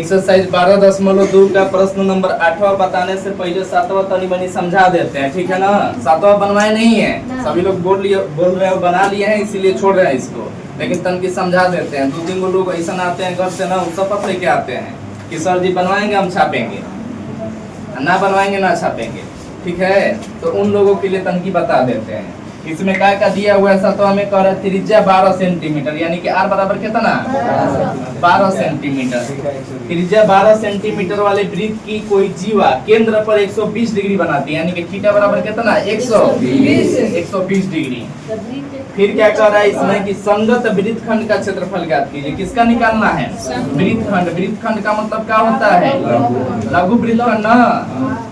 Exercise 12.2 का प्रश्न number 8वां बताने से पहले 7वां तनी बनी समझा देते हैं, ठीक है ना। 7वां बनवाए नहीं है, सभी लोग बोल रहे हो बना लिए हैं, इसीलिए छोड़ रहे हैं इसको, लेकिन तन की समझा देते हैं। 2-3 लोग ऐसा आते हैं घर से ना, सब पत्र लेके आते हैं कि सर जी बनवाएंगे हम छापेंगे, ना बनवाएंगे ना छापेंगे, ठीक है। तो उन लोगों के लिए तन की बता देते हैं। इसमें क्या दिया हुआ है, तो हमें कह रहा है त्रिज्या 12 सेंटीमीटर, यानी कि आर बराबर कितना 12 सेंटीमीटर। त्रिज्या 12 सेंटीमीटर वाले वृत्त की कोई जीवा केंद्र पर 120 डिग्री बनाती है, यानी कि थीटा बराबर कितना 120 डिग्री। फिर क्या कह रहा है इसमें कि संगत वृत्तखंड का क्षेत्रफल ज्ञात कीजिए। किसका निकालना है, वृत्तखंड। वृत्तखंड का मतलब क्या होता है, लघु वृत्तखंड ना।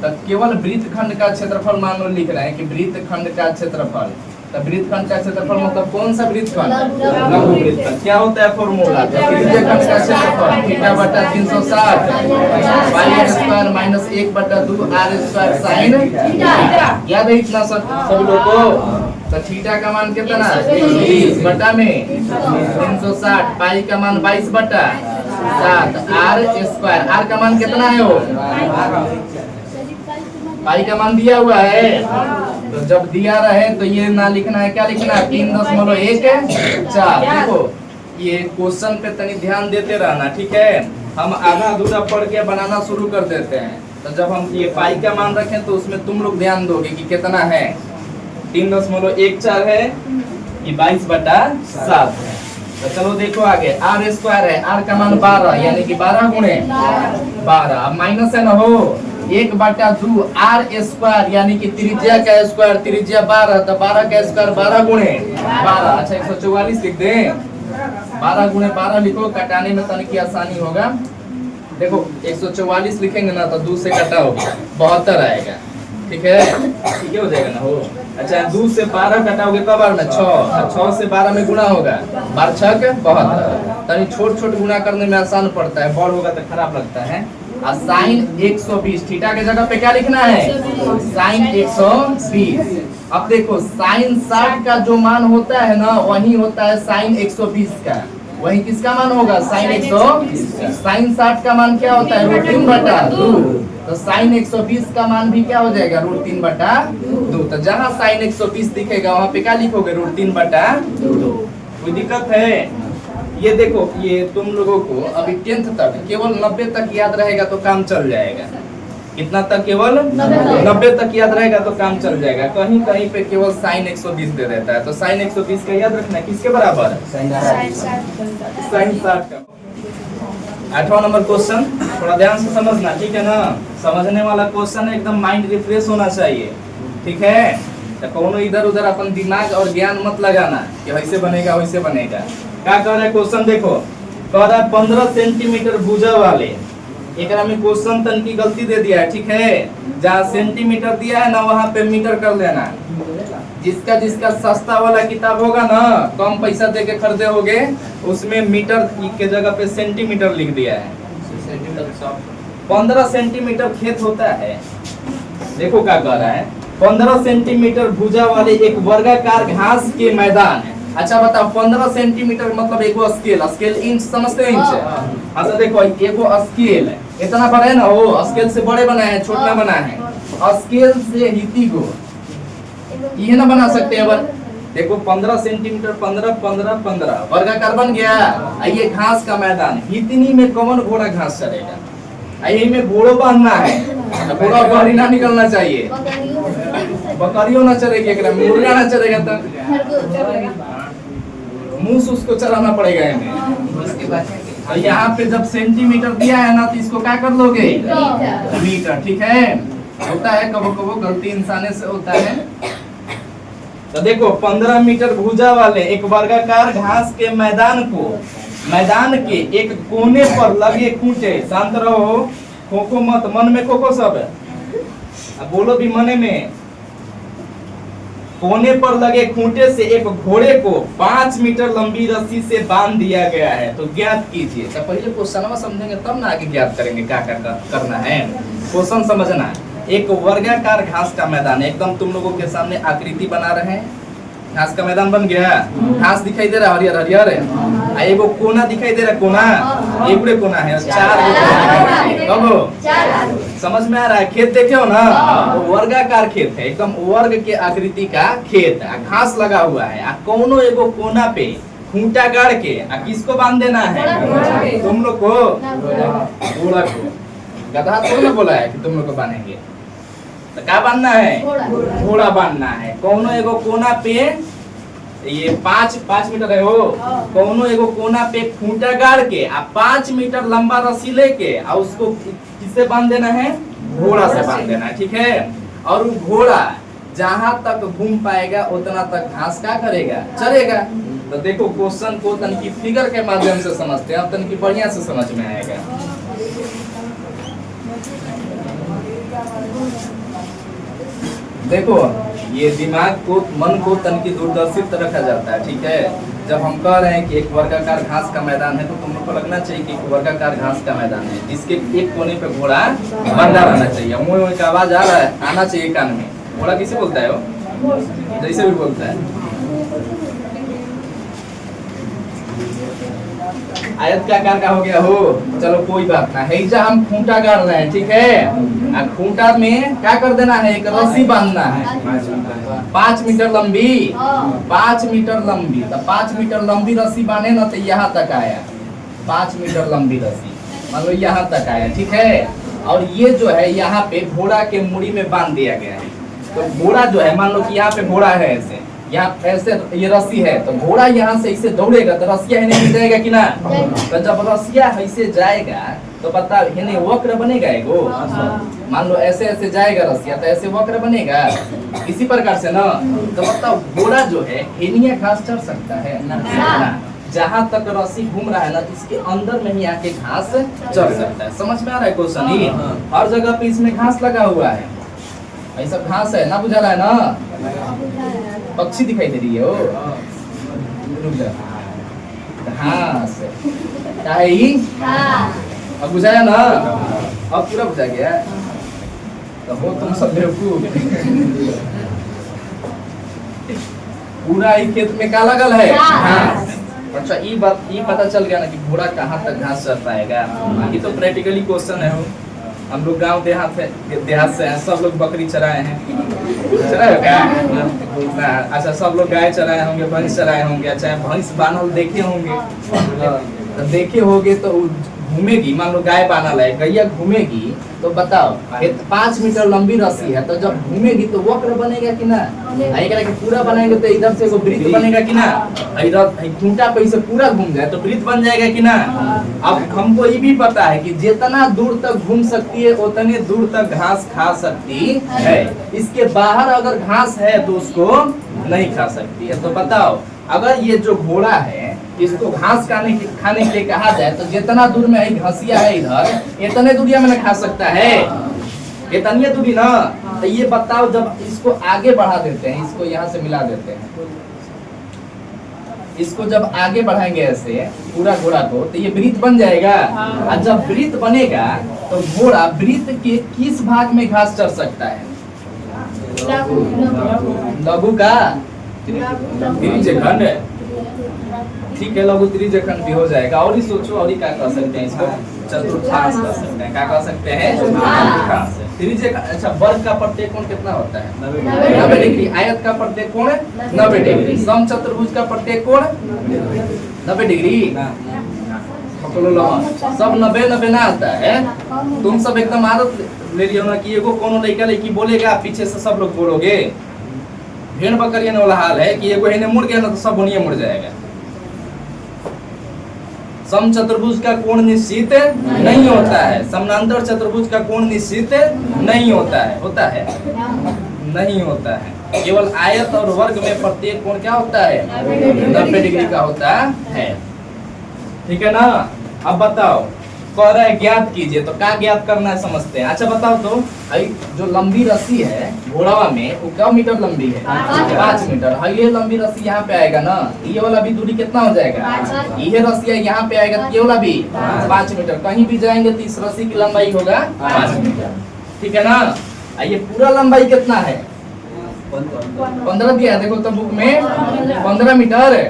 तो केवल वृत्तखंड का क्षेत्रफल मान लो लिख रहे हैं कि वृत्तखंड का क्षेत्रफल। तो वृत्तखंड का क्षेत्रफल मतलब कौन सा वृत्तखंड, लघु वृत्तखंड। क्या होता है फॉर्मूला, त्रिज्यखंड का क्षेत्रफल थीटा बटा 360 pi square minus 1/2 r square sine theta. याद है इतना सभी लोग को। तो थीटा का मान कितना 20 बटा में 360, पाई का मान 22/7 r स्क्वायर। r का मान कितना है, वो पाई का मान दिया हुआ है। तो जब दिया रहे तो ये ना लिखना है, क्या लिखना है 3.14। देखो ये क्वेश्चन पे तनी ध्यान देते रहना, ठीक है। हम आधा अधूरा पढ़ के बनाना शुरू कर देते हैं। तो जब हम ये पाई का मान रखें तो उसमें तुम लोग ध्यान दोगे कि कितना है, 3.14 है, ये 22/7 है। तो चलो देखो आगे, r स्क्वायर है, r का मान 12, यानी कि 12 गुणे 12। अब माइनस है ना, हो 1/2 r स्क्वायर, यानी कि त्रिज्या का स्क्वायर, त्रिज्या 12, तो 12 का स्क्वायर 12 गुणे 12। अच्छा 144 लिख दे, 12 गुणे 12 लिखो, कटाने में तनिक की आसानी होगा। देखो 144 लिखेंगे ना तो 2 से कटा होगा 72 आएगा, ठीक है, ठीक हो जाएगा ना, हो। अच्छा 2 से 12 कटाओगे कब बार में 6, 6 से 12 में गुना होगा, 12 6 72। तनी छोट गुना करने में आसान पड़ता है, बड़ होगा तो खराब लगता है। और साइन 120, थीटा के जगह पे क्या लिखना है, साइन 120। अब देखो साइन 60 का जो मान होता है ना, वही होता है साइन 120 का। वही किसका मान होगा, साइन 120। साइन 60 का मान क्या होता है, √3/2। तो साइन 120 का मान भी क्या हो जाएगा, √3/2। तो जहाँ साइन 120 दिखेगा वहाँ पे क्या लिखोगे, √3/2। कोई दिक्कत है। ये देखो ये तुम लोगों को अभी 10th तक केवल 90 तक याद रहेगा तो काम चल जाएगा। कितना तक, केवल 90 तक याद रहेगा तो काम चल जाएगा। कहीं कहीं पे केवल साइन 120 दे देता है, तो साइन 120 का याद रखना है, किसके बराबर, साइन 60 का। 8वां नंबर क्वेश्चन, थोड़ा ध्यान से समझना, ठीक है ना। समझने वाला क्वेश्चन है, एकदम माइंड रिफ्रेश होना चाहिए, ठीक है। तो कोनो इधर उधर अपन दिमाग और ज्ञान मत लगाना कि वैसे बनेगा वैसे बनेगा। क्या कह रहा है क्वेश्चन, देखो कह रहा है 15 सेंटीमीटर भुजा वाले, एक में क्वेश्चन तन की गलती दे दिया है, ठीक है। जहाँ सेंटीमीटर दिया है ना वहाँ पे मीटर कर लेना। जिसका जिसका सस्ता वाला किताब होगा ना, कम पैसा दे के खरीदे होगे, उसमें मीटर के जगह पे सेंटीमीटर लिख दिया है। 15 सेंटीमीटर खेत होता है। देखो क्या कह रहा है, 15 सेंटीमीटर भुजा वाले एक वर्गाकार घास के मैदान है। अच्छा बताओ 15 सेंटीमीटर मतलब एगो स्केल इंच समझते हो, इंच। अच्छा देखो एगो स्केल है, इतना बड़ा है ना, वो स्केल से बड़े बना है, छोटा बना है। स्केल से हिती को ये ना बना सकते हैं। देखो 15 सेंटीमीटर 15 वर्गाकार बन गया। ये घास का मैदान, इतनी में कौन घोड़ा घास चलेगा, यही में घोड़ो बांधना है, घोड़ा बाहरी ना निकलना चाहिए, बकरियों ना चलेगी, मुर्गा ना चलेगा, तो मूस उसको चलाना पड़ेगा हमें। उसके बाद यहाँ पे जब सेंटीमीटर दिया है ना, तो इसको क्या कर लोगे, मीटर, ठीक है। होता है कबो कबो गलती इंसाने से होता है। तो देखो 15 मीटर भुजा वाले एक वर्गाकार घास के मैदान को, मैदान के एक कोने पर लगे खूंटे, शांत रहो, खोखो मत, मन में खोखो सब, अब बोलो भी मने में। कोने पर लगे खूंटे से एक घोड़े को 5 मीटर लंबी रस्सी से बांध दिया गया है, तो ज्ञात कीजिए। तो पहले क्वेश्चन समझेंगे तब ना आगे ज्ञात करेंगे क्या करना है। क्वेश्चन समझना, एक वर्गाकार घास का मैदान, एकदम तुम लोगों के सामने आकृति बना रहे हैं, घास का मैदान बन गया, घास दिखाई दे रहा है हरियर हरियर, एगो कोना दिखाई दे रहा है, कोना एक कोना है, 4 समझ में आ रहा है? खेत देखे हो ना, वर्गाकार खेत है, एकदम वर्ग के आकृति का खेत है, घास लगा हुआ है, कोनो एगो कोना पे खूंटा गाड़ के किसको बांध देना है? तुम लोग को, घोड़ा को। गधा थोड़ा ना बोला है कि तुम लोग को बांधेंगे, तो क्या बांधना है? घोड़ा बांधना है। कोनो एगो कोना पे ये 5 मीटर है वो, कोनो एगो कोना पे खूंटा गाड़ के 5 मीटर लंबा रस्सी लेके और उसको किससे बांध देना है? घोड़ा से बांध देना है, ठीक है। और वो घोड़ा जहां तक घूम पाएगा उतना तक घास क्या करेगा? चरेगा। तो देखो क्वेश्चन को तनकी फिगर के माध्यम से समझते हैं, अब तनकी बढ़िया से समझ में आएगा। देखो ये दिमाग को, मन को तनकी दूरदर्शित रखा जाता है, ठीक है। जब हम कह रहे हैं कि एक वर्गाकार घास का मैदान है, तो तुम लोग को लगना चाहिए कि एक वर्गाकार घास का मैदान है जिसके एक कोने पे घोड़ा बंधा रहना चाहिए। मुंह का आवाज आ रहा है, आना चाहिए कान में। घोड़ा किसे बोलता है वो? जैसे भी बोलता है। आयताकार का हो गया हो, चलो कोई बात ना है। हम खूंटा गाड़ रहे हैं, ठीक है। खूंटा में क्या कर देना है? एक रस्सी बांधना है 5 मीटर लंबी, 5 मीटर लंबी। तो 5 मीटर लंबी रस्सी बांधे ना, तो यहाँ तक आया 5 मीटर लंबी रस्सी, मान लो यहाँ तक आया, ठीक है। और ये जो है यहाँ पे घोड़ा के मुड़ी में बांध दिया गया है। तो घोड़ा जो है, मान लो कि यहाँ पे घोड़ा है, ऐसे यहाँ ऐसे ये रस्सी है, तो घोड़ा यहाँ से इसे दौड़ेगा तो रस्सिया हिने मिल जाएगा कि ना? तो जब रस्सिया ऐसे जाएगा तो पता हिने वक्र बनेगा एगो। मान लो ऐसे ऐसे जाएगा रस्सिया, तो ऐसे वक्र बनेगा इसी प्रकार से ना। तो बताओ घोड़ा जो है हिनिया घास चढ़ सकता है ना? जहाँ तक रस्सी घूम रहा है ना, इसके अंदर में ही आके घास चढ़ सकता है। समझ में आ रहा है क्वेश्चन? ही हर जगह पे इसमें घास लगा हुआ है, ऐसा घास है ना, बुझा रहा है ना? पक्षी दिखाई दे रही है वो, घास है ही। अब बुझाया ना? अब पूरा बुझा गया। तो हो तुम सब बेवकूफ। पूरा ही खेत में क्या लगल है? घास। अच्छा ये बात ये पता चल गया ना कि घोड़ा कहाँ तक घास चर पाएगा। ये तो प्रैक्टिकली क्वेश्चन है। हम लोग गांव देहात से हैं, सब लोग बकरी चराए हैं, चराए क्या? अच्छा सब लोग गाय चराए होंगे, भैंस चराए होंगे, अच्छा भैंस बानल देखे होंगे, तो देखे होंगे तो घूमेगी। मान लो गाय बानल है, गैया घूमेगी, तो बताओ 5 मीटर लंबी रस्सी है, तो जब घूमेगी तो वक्र बनेगा कि ना? के पूरा बनाएंगे तो इधर से वृत्त बनेगा कि ना? इधर खूंटा पे इसे पूरा घूम जाए तो वृत्त बन जाएगा कि ना? अब हमको ये भी पता है कि जितना दूर तक घूम सकती है उतने दूर तक घास खा सकती है। इसके बाहर अगर घास है तो उसको नहीं खा सकती है। तो बताओ अगर ये जो घोड़ा है इसको घास खाने के लिए कहा जाए तो जितना दूर में घासिया है इधर, इतने दूरिया में खा सकता है, इतनी दूरी ना। तो ये बताओ जब इसको आगे बढ़ा देते हैं, इसको यहाँ से मिला देते हैं, इसको जब आगे बढ़ाएंगे ऐसे पूरा घोड़ा को, तो ये वृत्त बन जाएगा। और जब वृत्त बनेगा तो घोड़ा वृत्त के किस भाग में घास चढ़ सकता है? लघु का त्रिज्य खंड, ठीक है, लघु त्रिज्य खंड भी हो जाएगा। और ही सोचो, और ही क्या कर सकते हैं? इसको चतुर्थांश कर सकते हैं। क्या कर सकते हैं? चतुर्थांश। त्रिज्य का अच्छा वर्ग का प्रत्येक कोण कितना होता है? 90 डिग्री। आयत का प्रत्येक कोण 90 डिग्री। समचतुर्भुज का प्रत्येक कोण 90 डिग्री। सब 90 ना आता है। तुम सब एकदम आदत ले लियो ना कि एगो कोनो लड़का लड़की बोलेगा, पीछे से सब लोग बोलोगे। भेड़ बकरिया वाला हाल है कि एगो इन्हें मुड़ गया ना तो सब उन्हीं मुड़ जाएगा। समचतुर्भुज का कोण निश्चित नहीं होता है, समानांतर चतुर्भुज का कोण निश्चित नहीं होता है। होता है? नहीं होता है। केवल आयत और वर्ग में प्रत्येक कोण क्या होता है? 90 डिग्री का होता है। ठीक है ना? अब बताओ, कह रहा है ज्ञात कीजिए, तो क्या ज्ञात करना है समझते हैं। अच्छा बताओ तो जो लंबी रस्सी है घोड़ावा में वो क्या मीटर लंबी है? 5 मीटर। ये लंबी रस्सी यहाँ पे आएगा ना, ये वाला भी दूरी कितना हो जाएगा? ये रस्सी यहाँ पे आएगा तो ये वाला भी 5 मीटर। कहीं भी जाएंगे तो इस रस्सी की लंबाई होगा 5 मीटर। ठीक है ना? ये पूरा लंबाई कितना है? 15 दिया है, देखो तो बुक में 15 मीटर है।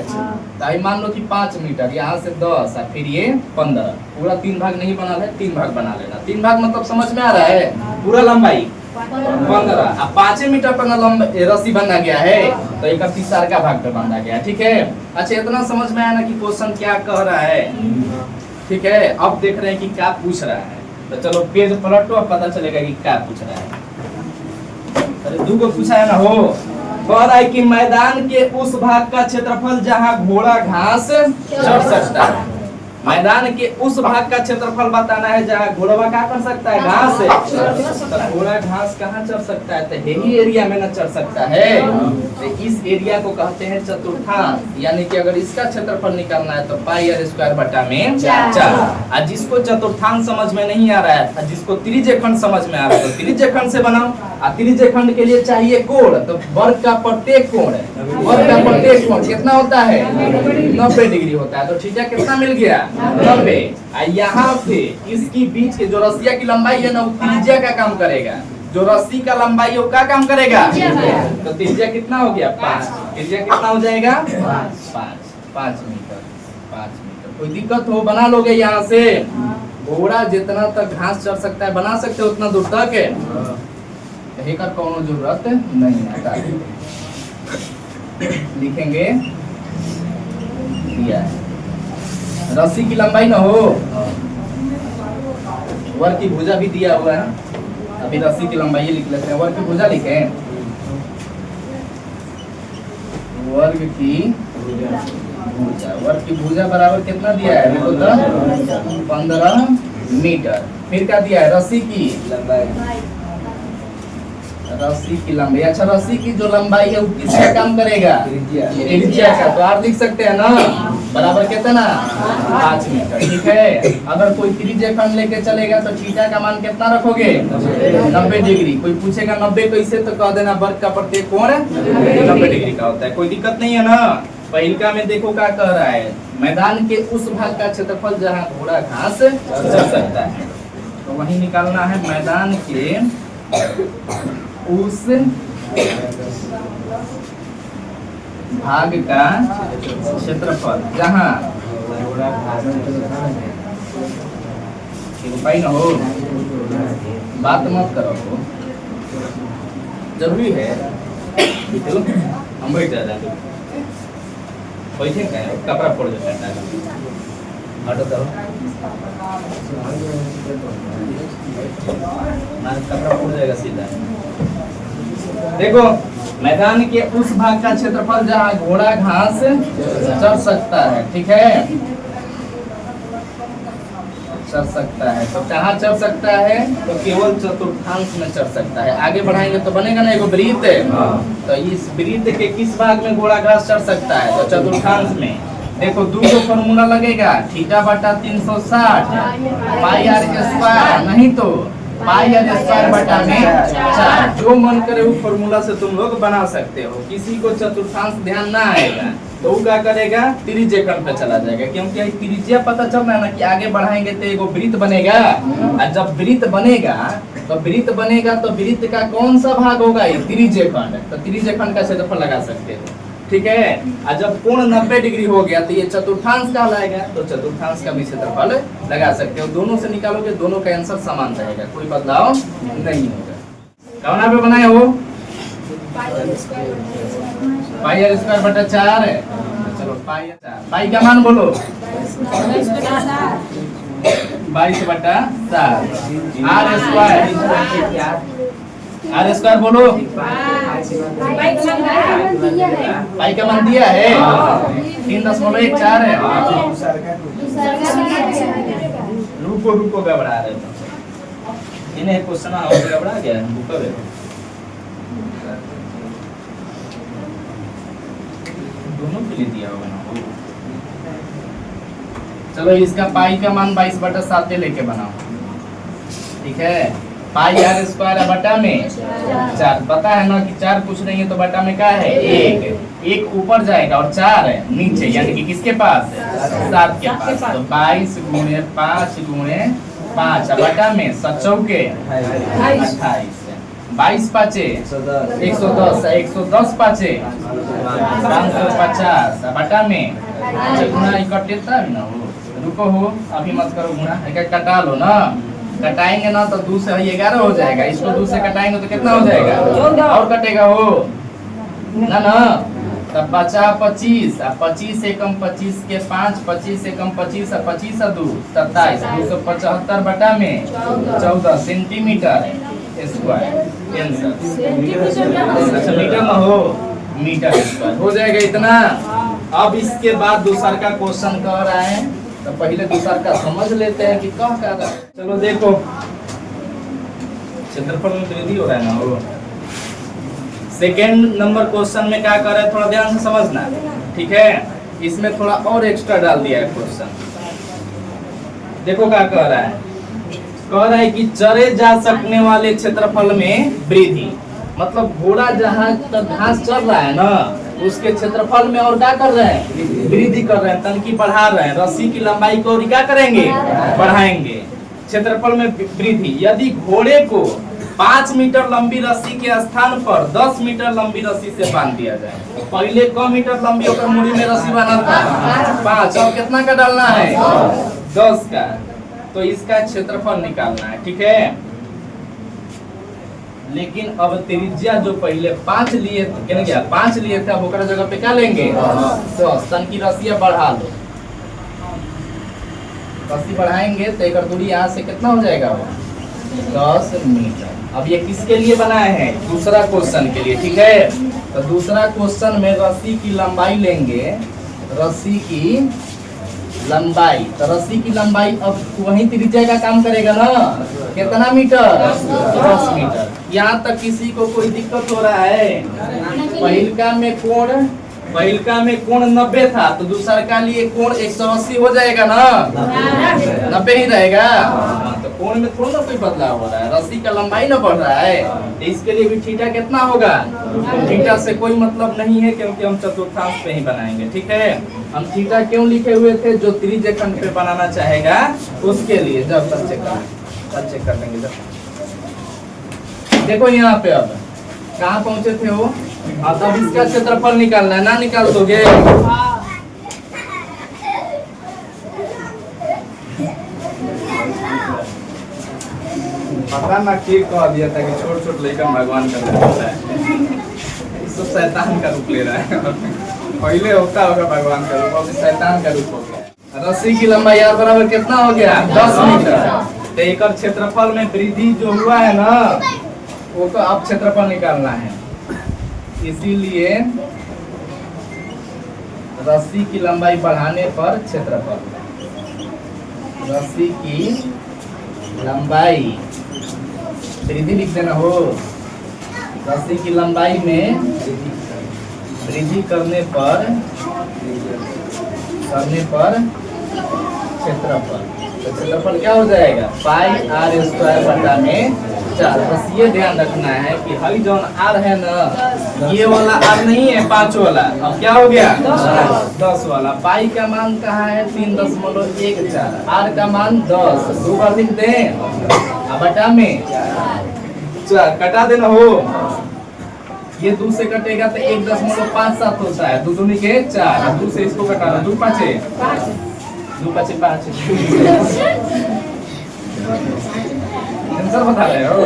तो मान लो कि 5 मीटर, यहाँ से 10 और फिर ये 15, पूरा 3 भाग नहीं बना है, 3 भाग बना लेना। 3 भाग मतलब समझ में आ रहा है, पूरा लंबाई 15 अब 5 मीटर पर रस्सी बना गया है, तो 31 का भाग पे बांधा गया। ठीक है, अच्छा इतना समझ में आया ना कि क्वेश्चन क्या कह रहा है। ठीक है, अब देख रहे हैं कि क्या पूछ रहा है, तो चलो पेज पलटो और पता चलेगा कि क्या पूछ रहा है। अरे 2 को पूछा है ना, हो कह रहा है कि मैदान के उस भाग का क्षेत्रफल जहां घोड़ा घास चढ़ सकता है। मैदान के उस भाग का क्षेत्रफल बताना है जहाँ घोड़ा क्या कर सकता है, घास है। तो घोड़ा घास कहाँ चढ़ सकता है, तो यही एरिया में न चढ़ सकता है। तो इस एरिया को कहते हैं चतुर्थांश, यानी कि अगर इसका क्षेत्रफल निकालना है तो पाई आर स्क्वायर बटा में 4। और जिसको चतुर्थांश समझ में नहीं आ रहा है, जिसको त्रिज्य खंड समझ में आ रहा है, तो त्रिज्य खंड से बनाओ। और त्रिज्य खंड के लिए चाहिए कोण, तो वर्ग का प्रत्येक कोण है, वर्ग का प्रत्येक कोण कितना होता है, 90 डिग्री होता है। तो ठीक है, कितना मिल गया, 90। यहाँ से इसकी बीच के जो रस्सिया की लंबाई है ना, वो त्रिज्या का काम करेगा। जो रस्सी का लंबाई है वो क्या काम करेगा, तो त्रिज्या कितना हो गया, 5। त्रिज्या कितना हो जाएगा, 5 मीटर। 5 मीटर कोई दिक्कत हो बना लोगे। यहाँ से घोड़ा जितना तक घास चढ़ सकता है बना सकते हो, उतना दूर तक है, कहीं का कोनो जरूरत नहीं है। लिखेंगे दिया है, रस्सी की लंबाई ना हो, वर्ग की भुजा भी दिया हुआ है। अभी रस्सी की लंबाई लिख लेते हैं, वर्ग की भुजा लिखे, वर्ग की भुजा, वर्ग की भुजा बराबर कितना दिया है, देखो तो 15 मीटर। फिर क्या दिया है, रस्सी की लंबाई, रस्सी की लंबाई। अच्छा, रस्सी की जो लंबाई है वो किसका काम करेगा, त्रिज्या का। तो आप लिख सकते हैं ना, बराबर कितना, 5 मीटर। ठीक है, अगर कोई त्रिज्य खंड लेके चलेगा तो थीटा का मान कितना रखोगे, 90 डिग्री। कोई पूछेगा 90 कैसे, तो कह देना वर्ग का प्रत्येक कोण 90 डिग्री का होता है, कोई दिक्कत नहीं है ना। पहिलका में देखो क्या कह रहा है, मैदान के उस भाग का क्षेत्रफल जहाँ घोड़ा घास चढ़ सकता है, तो वही निकालना है। मैदान के उस भाग का क्षेत्रफल जहाँ पाई न हो, बात मत करो, जरूरी है। हम बैठ जाते बैठे क्या है, कपड़ा फोड़ देता है, ऑटो करो कपड़ा फोड़ जाएगा सीधा। देखो, मैदान के उस भाग का क्षेत्रफल जहाँ घोड़ा घास चढ़ सकता है। ठीक है, चढ़ सकता है, तो कहाँ चढ़ सकता है, तो केवल चतुर्थांश में चढ़ सकता है। आगे बढ़ाएंगे तो बनेगा ना एगो वृत्त, तो इस वृत्त के किस भाग में घोड़ा घास चढ़ सकता है, तो चतुर्थांश में। देखो 2 को फॉर्मूला लगेगा, थीटा बटा 360 पाई आर स्क्वायर, नहीं तो पाई आर स्क्वायर बटा में 4। जो मन करे वो फॉर्मूला से तुम लोग बना सकते हो। किसी को चतुर्थांश ध्यान ना आएगा तो वो क्या करेगा, त्रिज्य खंड पे चला जाएगा, क्योंकि त्रिज्या पता चल रहा है ना कि आगे बढ़ाएंगे तो एगो वृत्त बनेगा। और जब वृत्त बनेगा तो वृत्त का कौन सा भाग होगा, ये त्रिज्य खंड। तो त्रिज्य खंड का क्षेत्रफल लगा सकते हो। ठीक है, और जब कोण 90 डिग्री हो गया तो ये चतुर्थांश कहलाएगा, तो चतुर्थांश का भी क्षेत्रफल लगा सकते हो। दोनों से निकालोगे, दोनों का आंसर समान रहेगा, कोई बदलाव नहीं होगा। कौन पे बनाए हो, पाई आर स्क्वायर बटा 4 है। चलो पाई 4, पाई का मान बोलो, 22 बटा 7। आर स्क्वायर बोलो, पाई का मान दिया है 3.14 है। रुको घबरा रहे हो, इन्हें क्वेश्चन घबरा गया, दोनों के लिए दिया होगा ना। चलो इसका पाई का मान 22 बटा 7 लेके बनाओ। ठीक है, पाई आर स्क्वायर बटा में 4, पता है ना कि 4 पूछ रही है तो बटा में क्या है, 1 ऊपर जाएगा और 4 है नीचे, यानी कि किसके पास है, 7 के पास। तो 22 गुणे 5 गुणे 5 बटा में 7 चौके 28। 22 पाँचे 110, 110 पाँचे 550 बटा में गुना इकट्ठे तब ना हो। रुको हो, अभी मत करो गुना, एक कटा लो ना। कटाएंगे ना तो 2 से 11 हो जाएगा, इसको 2 से कटाएंगे तो कितना हो जाएगा, और कटेगा हो ना ना। तब बचा 25, 25 एकम 25 के 5, 25 एकम 25 और 25 और 2 27, 275 बटा में 14 सेंटीमीटर स्क्वायर। अच्छा मीटर ना हो, मीटर स्क्वायर हो जाएगा इतना। अब इसके बाद दूसरा का क्वेश्चन कह रहा है, तो पहले दूसरा का समझ लेते हैं कि क्या कह रहा है। चलो देखो, क्षेत्रफल में वृद्धि हो रहा है ना हो। सेकेंड नंबर क्वेश्चन में क्या कर रहा है, थोड़ा ध्यान से समझना, ठीक है। इसमें थोड़ा और एक्स्ट्रा डाल दिया है क्वेश्चन। देखो क्या कह रहा है, कि चरे जा सकने वाले क्षेत्रफल में वृद्धि, मतलब घोड़ा जहाँ तक घास चल रहा है ना, उसके क्षेत्रफल में और क्या कर रहे हैं, वृद्धि कर रहे हैं, तनकी बढ़ा रहे हैं। रस्सी की लंबाई को और क्या करेंगे, बढ़ाएंगे। क्षेत्रफल में वृद्धि, यदि घोड़े को 5 मीटर लंबी रस्सी के स्थान पर 10 मीटर लंबी रस्सी से बांध दिया जाए। पहले कम मीटर लंबी होकर मुड़ी में रस्सी बांधा था 5, और कितना का डालना है 10 का। तो इसका क्षेत्रफल निकालना है, ठीक है। लेकिन अब त्रिज्या जो पहले 5 लिए थे, 5 लिए थे, अब ओकरा जगह पे क्या लेंगे 10। तन की रस्सियां बढ़ा लो, रस्सी बढ़ाएंगे तो एक दूरी यहाँ से कितना हो जाएगा 10 मीटर। अब ये किसके लिए बनाए हैं, दूसरा क्वेश्चन के लिए, ठीक है। तो दूसरा क्वेश्चन में रस्सी की लंबाई लेंगे, रस्सी की लंबाई, तो रस्सी की लंबाई अब वही त्रिज्या का काम करेगा ना, कितना मीटर 10 मीटर। यहाँ तक किसी को कोई दिक्कत हो रहा है, पहिलका में कोण 90 था, तो दूसरा का लिए कोण 180 हो जाएगा ना, 90 ही रहेगा। तो कोण में थोड़ा ना कोई बदलाव हो रहा है, रस्सी का लंबाई ना बढ़ रहा है। इसके लिए भी थीटा कितना होगा, थीटा से कोई मतलब नहीं है, क्योंकि हम चतुर्थांश पे ही बनाएंगे, ठीक है। हम थीटा क्यों लिखे हुए थे, जो त्रिज्यखंड पे बनाना चाहेगा उसके लिए। जब तक चेक कर लेंगे। जब देखो यहाँ पे अब कहाँ पहुंचे थे वो, तब इसका क्षेत्रफल निकालना है ना, निकाल दोगे। पता ना क्या कह दिया था कि छोट लेकर भगवान का रूप होता है, सब शैतान का रूप ले रहा है। पहले होता होगा भगवान का रूप, अभी शैतान का रूप हो गया। रस्सी की लंबाई यार बराबर कितना हो गया 10 मीटर। तो एक क्षेत्रफल में वृद्धि जो हुआ है ना, वो तो अब क्षेत्रफल निकालना है। इसीलिए रस्सी की लंबाई बढ़ाने पर क्षेत्रफल, रस्सी की लंबाई वृद्धि लिख देना हो, रस्सी की लंबाई में वृद्धि करने पर क्षेत्रफल। तो क्षेत्रफल क्या हो जाएगा पाई r स्क्वायर बटा में 4। बस ये ध्यान रखना है कि हई जो r है ना, ये वाला r नहीं है 5 वाला, अब क्या हो गया 10 वाला। पाई का मान कहाँ है 3.14, r का मान 10, 2 बार लिख दें, बटा में 4 कटा देना हो। ये 2 से कटेगा तो 1.57 होता है, 2 दूनी के 4, 2 से इसको कटाना, 2 पाँचे 5। आंसर बता रहे हो,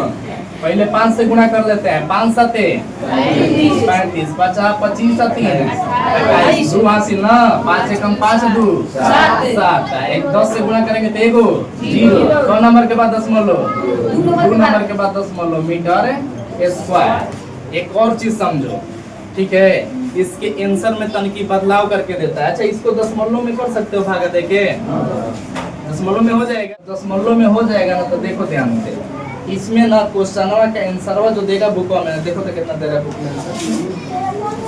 पहले 5 से गुणा कर लेते हैं, 5 सते 35, 50 25 3 2 हासिल ना, 5 एकम 5 2 7, 10 से गुणा करेंगे तो 0, 2 नंबर के बाद दशमलव, 2 नंबर के बाद दशमलव मीटर स्क्वायर। एक और चीज समझो, ठीक है, इसके आंसर में तनकी बदलाव करके देता है। अच्छा इसको दशमलव में कर सकते हो, भागा देके दशमलव में हो जाएगा, दशमलव में हो जाएगा ना। तो देखो ध्यान से, इसमें ना क्वेश्चनवा का आंसरवा जो देगा बुक में, देखो तो कितना देगा बुक में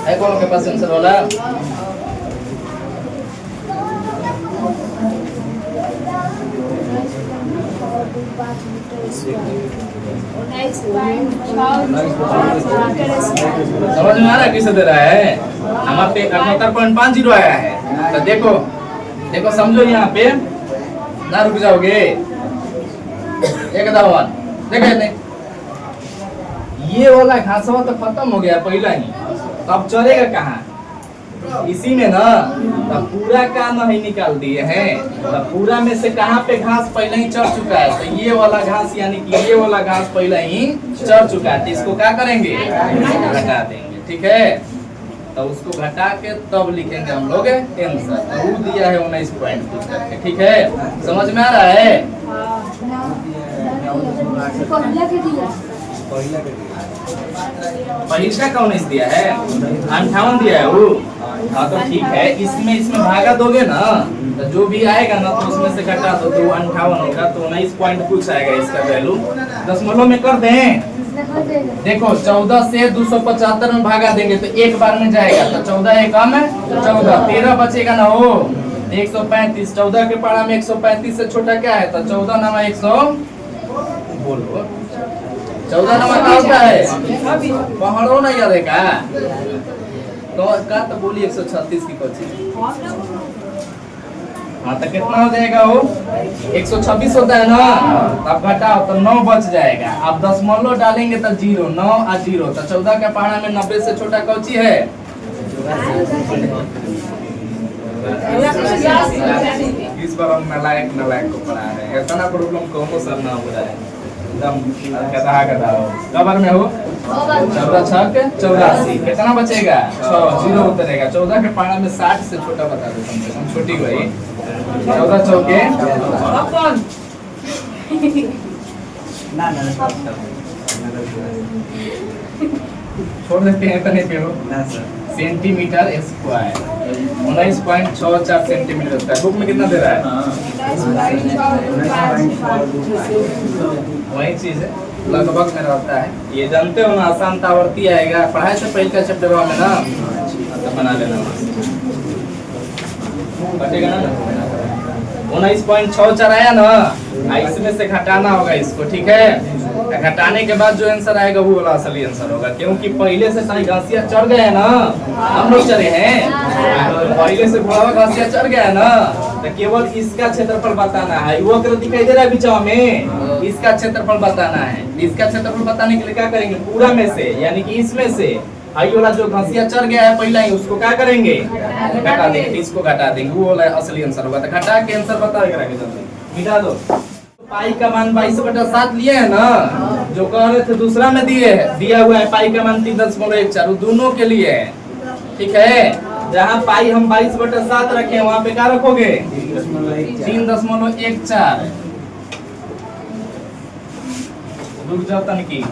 है, कौन के पास आंसर वाला। समझ में आ रहा है किसे दे रहा है, हमारे पे 78.50 आया है। तो देखो समझो, यहाँ पे ना रुक जाओगे, एक दावन देखे नहीं, ये वाला घासवा तो खत्म हो गया पहला ही, तो अब चलेगा कहाँ? इसी में ना, तब पूरा का नहीं निकाल दिए हैं, तब पूरा में से कहाँ पे घास पहले ही चढ़ चुका है, तो ये वाला घास यानी कि ये वाला घास पहले ही चढ़ चुका है, तो इसको क्या करेंगे? घटा देंगे। ठीक है, तो उसको घटा के तब लिखेंगे हम लोग आंसर। तो वो दिया है 19 पॉइंट कुछ करके। ठीक है, समझ में आ रहा है? परीक्षा का 19 दिया है, 58 दिया है वो। हाँ तो ठीक है, इसमें भागा दोगे ना, तो जो भी आएगा ना तो उसमें से घटा दो, तो 58 होगा, तो 19 पॉइंट कुछ आएगा इसका वैल्यू। दशमलव में कर दें, देखो 14 से 275 में भागा देंगे तो एक बार में जाएगा, तो 14 एक कम है 14, 13 बचेगा ना हो 135। 14 के पारा में 135 से छोटा क्या है? तो 14 नामा 100 बोलो, 14 नामा क्या होता है? पहाड़ों नहीं याद है का? तो का तो बोली 136 की कोची। हाँ तो कितना हो जाएगा वो? 126 होता है ना, अब घटाओ तो 9 बच जाएगा। अब दशमलव डालेंगे तो 0, 9 और 0, तो 14 के पहाड़ा में 90 से छोटा कौची है? इस बार हम नालायक को पढ़ा रहे हैं, इतना प्रॉब्लम को सर ना हो रहा है, एकदम गधा हो। कबर में हो 14 छक 84, कितना बचेगा? 6, 0 उतरेगा। 14 के पहाड़ा में 60 से छोटा बता दो, कम से कम छोटी गई। 14 चौके छोड़ देते हैं, इतने पे हो सेंटीमीटर स्क्वायर 19.64 सेंटीमीटर होता है। बुक में कितना दे रहा है? वही चीज है, लगभग में रहता है। ये जानते हो ना, आसान तावर्ती आएगा पढ़ाई से पहले का चैप्टर में ना, तो बना लेना बटेगा ना। 19.64 आया ना, इसमें से घटाना होगा इसको। ठीक है, घटाने के बाद जो आंसर आएगा वो वाला असली आंसर होगा, क्योंकि पहले से सारी घासियां चढ़ गए ना, हम लोग चले हैं, पहले से घोड़ा घासियां चढ़ गया ना, तो केवल इसका क्षेत्रफल बताना है। वो वक्र दिखाई दे रहा है बीचा में, इसका क्षेत्रफल बताना है। इसका क्षेत्रफल बताने के लिए क्या करेंगे? पूरा में से यानी कि इसमें से आई वाला जो घासिया चढ़ गया है पहला ही, उसको क्या करेंगे? घटा देंगे, इसको घटा देंगे, वो वाला असली आंसर होगा। तो घटा के आंसर बताओ, मिटा दो। पाई का मान 22/7 लिए है ना, जो कह रहे थे दूसरा में दिया हुआ है पाई का मान 3.14, दोनों के लिए है। ठीक है, जहाँ पाई हम 22/7 रखे वहाँ पे क्या रखोगे? 3.14। रुक जाओ तनकी,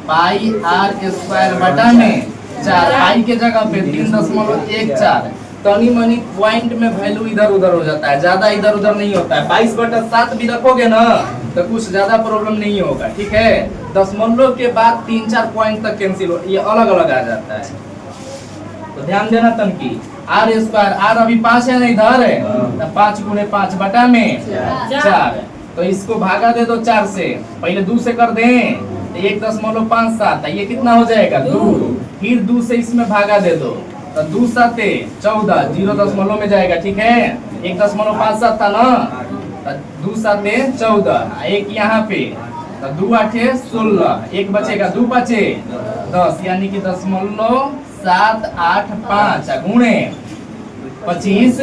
पाई आर स्क्वायर बटा में 4, पाई के जगह पे 3.14। तनी मनी पॉइंट में वैल्यू इधर उधर हो जाता है, ज्यादा इधर उधर नहीं होता है। 22/7 भी रखोगे ना तो कुछ ज्यादा प्रॉब्लम नहीं होगा। ठीक है, दशमलव के बाद 3-4 पॉइंट तक कैंसिल हो, ये अलग अलग आ जाता है, तो ध्यान देना तनकी। आर स्क्वायर, आर अभी 5 है ना इधर है, तो 5 × 5 बटा में 4, तो इसको भागा दे दो 4 से, पहले 2 से कर दें, 1.57, ये कितना हो जाएगा? 2, फिर 2 से इसमें भागा दे दो, तो 2 × 7 = 14, 0 दशमलव में जाएगा। ठीक है, 1.57 था ना, तो 2 × 7 = 14, एक यहाँ पे, तो 2 × 8 = 16, एक बचेगा, 2 बचे 10, यानी कि 0.785 गुणे 25,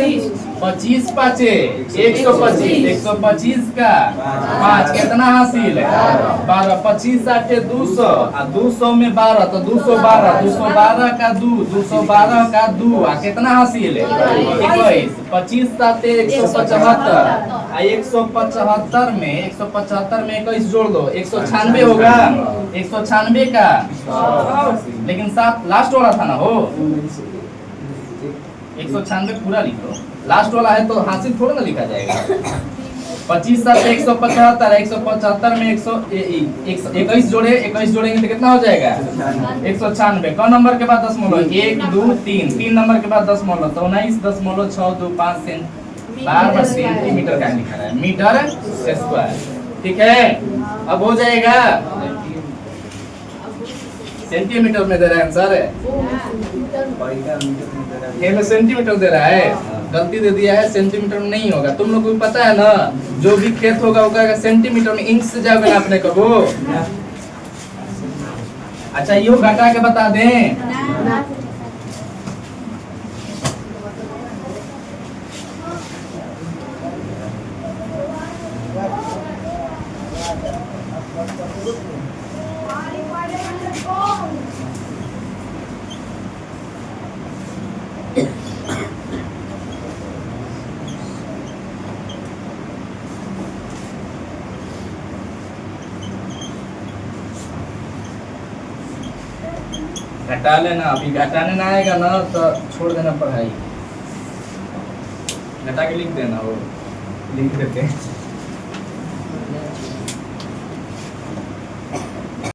25 पाँचे 125, 125 का 5 कितना हासिल है? 12, 25 8 200, 200 में 12, तो 212, 212 का 2, 212 का 2, कितना हासिल है? 21, 25 7 175, 175 में 21 जोड़ दो, 196 होगा, 196 का, लेकिन 7 लास्ट वाला था ना हो, 196 पूरा लिखो, लास्ट वाला है तो हासिल थोड़ा ना लिखा जाएगा। 25 7 175, 175 में 21 जोड़ेंगे तो कितना हो जाएगा? 196। कौन नंबर के बाद दशमलव? 1 2 3 नंबर के बाद दशमलव, तो 19.625 सेंटीमीटर का लिखा है, मीटर स्क्वायर। ठीक है, अब हो जाएगा, सेंटीमीटर में दे रहा है आंसर, सेंटीमीटर दे रहा है, गलती दे दिया है, सेंटीमीटर में नहीं होगा। तुम लोग को भी पता है ना, जो भी खेत होगा वो कहेगा सेंटीमीटर में, इंच से जाओगे ना अपने को, अच्छा यो घटा के बता दें। ना घटा लेना, अभी घटाने ना आएगा ना तो छोड़ देना पढ़ाई, घटा के लिख देना, वो लिख देते हैं।